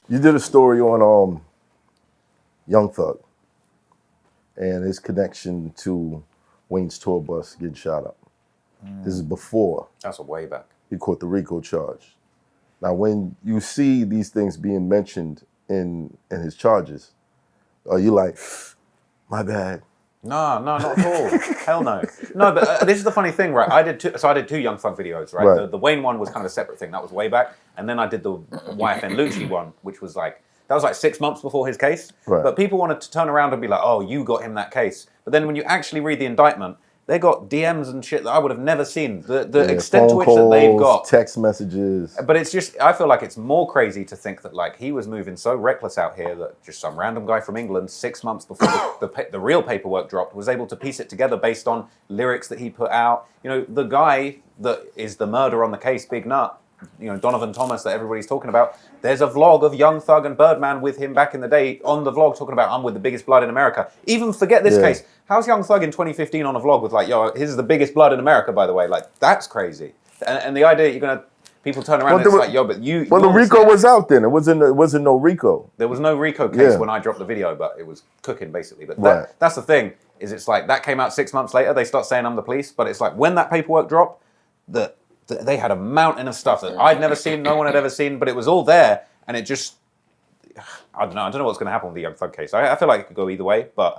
You did a story on Young Thug and his connection to Wayne's tour bus getting shot up. This is before. That's a way back. He caught the Rico charge. Now, when you see these things being mentioned in his charges, are you like, my bad? No, not at all. Hell no. No, but this is the funny thing, right? I did two Young Thug videos, right? The Wayne one was kind of a separate thing. That was way back. And then I did the YFN Lucci one, which was like, that was like 6 months before his case. Right. But people wanted to turn around and be like, oh, you got him that case. But then when you actually read the indictment, they got DMs and shit that I would have never seen. The extent to which that they've got. Text messages. But it's just, I feel like it's more crazy to think that like he was moving so reckless out here that just some random guy from England 6 months before the real paperwork dropped was able to piece it together based on lyrics that he put out. You know, the guy that is the murderer on the case, Big Nut, you know, Donovan Thomas that everybody's talking about. There's a vlog of Young Thug and Birdman with him back in the day on the vlog talking about I'm with the biggest blood in America. Even forget this case. How's Young Thug in 2015 on a vlog with like, yo, his is the biggest blood in America, by the way. Like, that's crazy. And the idea you're going to, people turn around and it's like, yo, but you... Well, the Rico was out then. It wasn't no Rico. There was no Rico case when I dropped the video, but it was cooking basically. But that's the thing, is it's like, that came out 6 months later, they start saying I'm the police, but it's like, when that paperwork dropped, they had a mountain of stuff that I'd never seen, no one had ever seen, but it was all there, and it just, I don't know what's going to happen with the Young Thug case. I feel like it could go either way, but,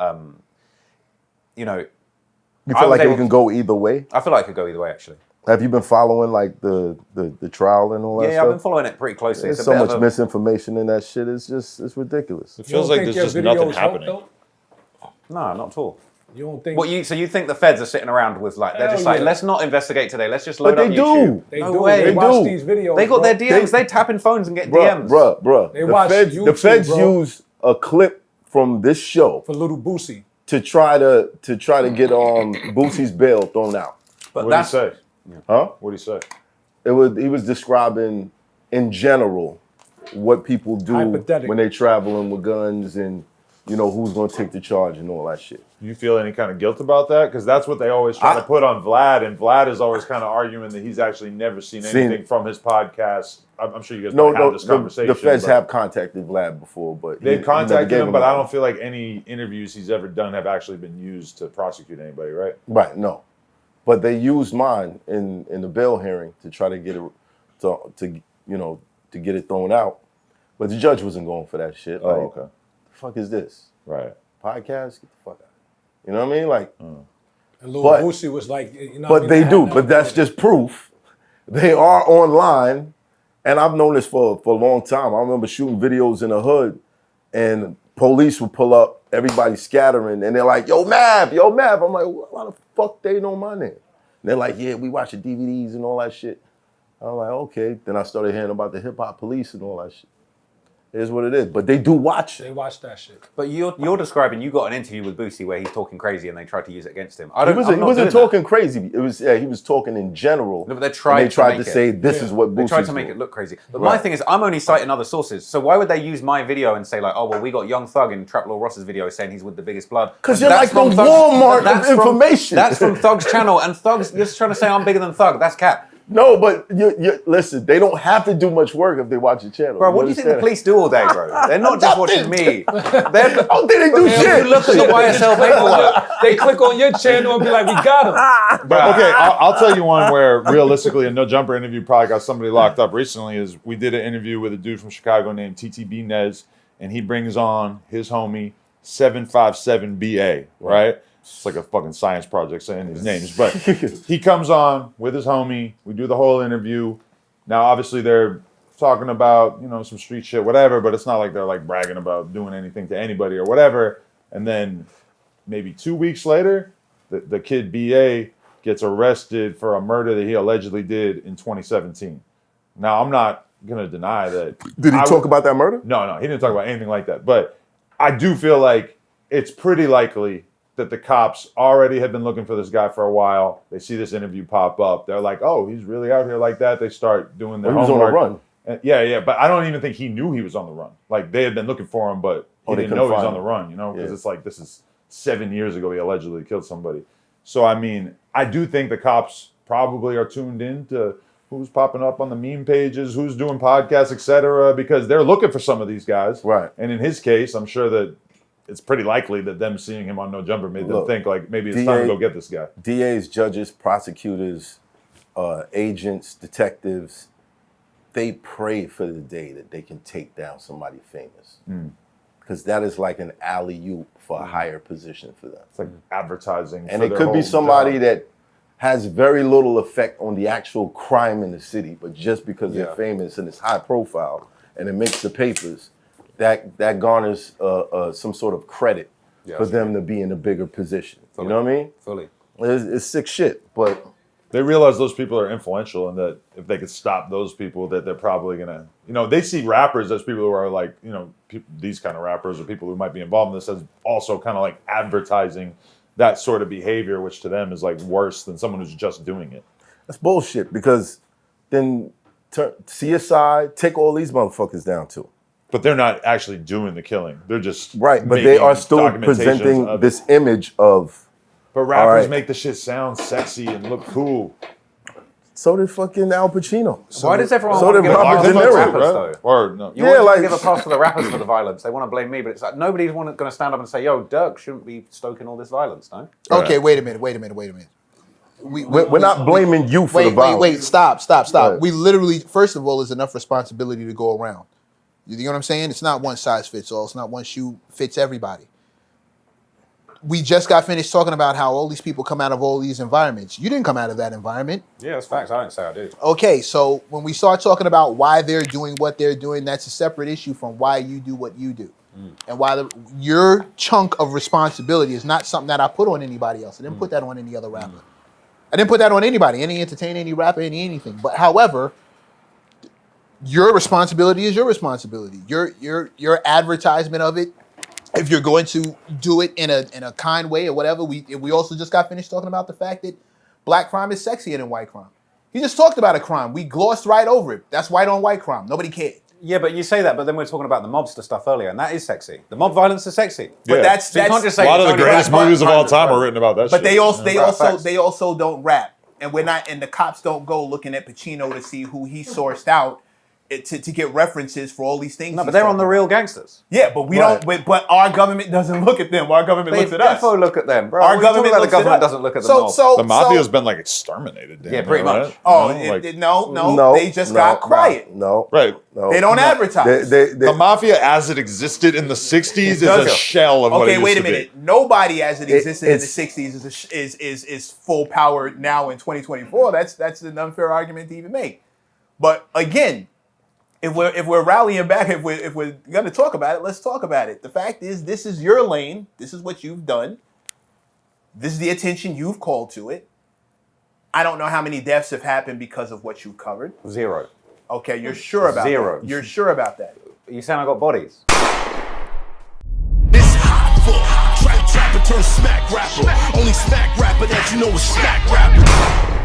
you know. You feel like it can go either way? I feel like it could go either way, actually. Have you been following like the trial and all that stuff? Yeah, I've been following it pretty closely. There's so much misinformation in that shit, it's ridiculous. It feels like there's just nothing happening. No, not at all. You don't think? So you think the feds are sitting around with like they're just like, let's not investigate today. Let's just load up YouTube. Do. They no do. way. They watch these videos. They got their DMs. They tap in phones and get DMs. Bruh. They watch YouTube, the feds use a clip from this show for Little Boosie to try to get Boosie's bail thrown out. But what did he say? Huh? What did he say? He was describing in general what people do when they traveling with guns and you know who's gonna take the charge and all that shit. Do you feel any kind of guilt about that? Because that's what they always try to put on Vlad, and Vlad is always kind of arguing that he's actually never seen anything from his podcast. I'm sure you guys don't have this conversation. The feds have contacted Vlad before, but they've contacted him, but I don't feel like any interviews he's ever done have actually been used to prosecute anybody, right? Right, no. But they used mine in the bail hearing to try to get it to get it thrown out. But the judge wasn't going for that shit. Oh, okay. The fuck is this? Right. Podcast? Get the fuck out. You know what I mean? Like, and Lil Boosie was like, you know. But they do. But that's just proof. They are online, and I've known this for a long time. I remember shooting videos in the hood, and police would pull up, everybody scattering, and they're like, "Yo, Mav, yo, Mav." I'm like, "Why the fuck they know my name?" And they're like, "Yeah, we watch the DVDs and all that shit." I'm like, "Okay." Then I started hearing about the hip hop police and all that shit. It is what it is, but they do watch it. They watch that shit. But you're describing you got an interview with Boosie where he's talking crazy and they tried to use it against him. He wasn't talking crazy. It was he was talking in general. No, but they tried to say this is what Boosie. They tried to make it look crazy. But my thing is, I'm only citing other sources. So why would they use my video and say like, oh well, we got Young Thug in Trap Lord Ross's video saying he's with the biggest blood? Because you're like the Walmart of information. That's from Thug's channel, and Thug's just trying to say I'm bigger than Thug. That's cap. No, but you listen, they don't have to do much work if they watch your channel. Bro, what do you think the police do all day, bro? They're not just watching me. I don't think they do shit. You look at the YSL paperwork. They click on your channel and be like, we got him. But okay, I'll tell you one where realistically a No Jumper interview probably got somebody locked up recently is we did an interview with a dude from Chicago named TTB Nez, and he brings on his homie 757BA, right? It's like a fucking science project saying these names. But he comes on with his homie. We do the whole interview. Now, obviously, they're talking about, you know, some street shit, whatever, but it's not like they're like bragging about doing anything to anybody or whatever. And then maybe 2 weeks later, the kid BA gets arrested for a murder that he allegedly did in 2017. Now, I'm not going to deny that. Did he talk about that murder? No, he didn't talk about anything like that. But I do feel like it's pretty likely that the cops already have been looking for this guy for a while. They see this interview pop up. They're like, oh, he's really out here like that. They start doing their homework. He was on the run. And, yeah. But I don't even think he knew he was on the run. Like, they had been looking for him, but he didn't know he was on the run, you know? Because it's like, this is 7 years ago he allegedly killed somebody. So, I mean, I do think the cops probably are tuned in to who's popping up on the meme pages, who's doing podcasts, etc. Because they're looking for some of these guys. Right. And in his case, I'm sure that it's pretty likely that them seeing him on No Jumper made them think like maybe it's time to go get this guy. DAs, judges, prosecutors, agents, detectives, they pray for the day that they can take down somebody famous. Because that is like an alley-oop for a higher position for them. It's like advertising. And for it their could be whole somebody job. that has very little effect on the actual crime in the city, but just because they're famous and it's high profile and it makes the papers, that garners some sort of credit for them to be in a bigger position. You know what I mean? Fully. It's sick shit, but they realize those people are influential and that if they could stop those people, that they're probably gonna, they see rappers as people who are like, these kind of rappers or people who might be involved in this as also kind of like advertising that sort of behavior, which to them is like worse than someone who's just doing it. that's bullshit because then CSI, take all these motherfuckers down too. But they're not actually doing the killing. They're just Right, but they making are still documentations presenting of it. this image of. But rappers right. make the shit sound sexy and look cool. So did fucking Al Pacino. Why does everyone so want to did give a Robert pass De to the Niro, rappers, right? though? Or no. You Yeah, always like- give a pass to the rappers for the violence. They want to blame me, but it's like nobody's going to stand up and say, "Yo, Dirk shouldn't be stoking all this violence." No. Okay, wait a minute. We're not blaming you for the violence. Wait, stop. Right. We literally, first of all, there's enough responsibility to go around. You know what I'm saying? It's not one size fits all. It's not one shoe fits everybody. We just got finished talking about how all these people come out of all these environments. You didn't come out of that environment. Yeah, that's facts. I don't say I do. Okay, so when we start talking about why they're doing what they're doing, that's a separate issue from why you do what you do. And why your chunk of responsibility is not something that I put on anybody else. I didn't put that on any other rapper. I didn't put that on anybody, any entertainer, any rapper, anything. But however, your responsibility is your responsibility. Your advertisement of it, if you're going to do it in a kind way or whatever, we also just got finished talking about the fact that black crime is sexier than white crime. He just talked about a crime. We glossed right over it. That's white on white crime. Nobody cared. Yeah, but you say that, but then we're talking about the mobster stuff earlier, and that is sexy. The mob violence is sexy. But Yeah. that's So you can't just say A lot it's of the only greatest black movies of crime all that's time right. are written about that But shit. they also don't rap, and the cops don't go looking at Pacino to see who he sourced out to get references for all these things. No, but he's they're on talking the about. real gangsters. Yeah, but we Right. don't. But our government doesn't look at them. Our government They looks at us. defo look at them, bro. Our What are you talking government about? looks The government at us. doesn't look at the mob. The mafia's been like exterminated. Damn Yeah, near, pretty much. right? Oh, Like- no, they just got quiet. No. Right. No. They don't advertise. The mafia as it existed in the 60s is a doesn't. shell of what it Okay, used wait a to be. minute. Nobody as it existed in the it's- '60s is full power now in 2024. That's an unfair argument to even make. But again, if we're rallying back, if we're gonna talk about it, let's talk about it. The fact is, this is your lane. This is what you've done. This is the attention you've called to it. I don't know how many deaths have happened because of what you covered. 0. Okay, you're sure about 0. that. You're sure about that. You saying I got bodies? It's Hoffa, trapper turn smack rapper. Only smack rapper that you know is smack rapper.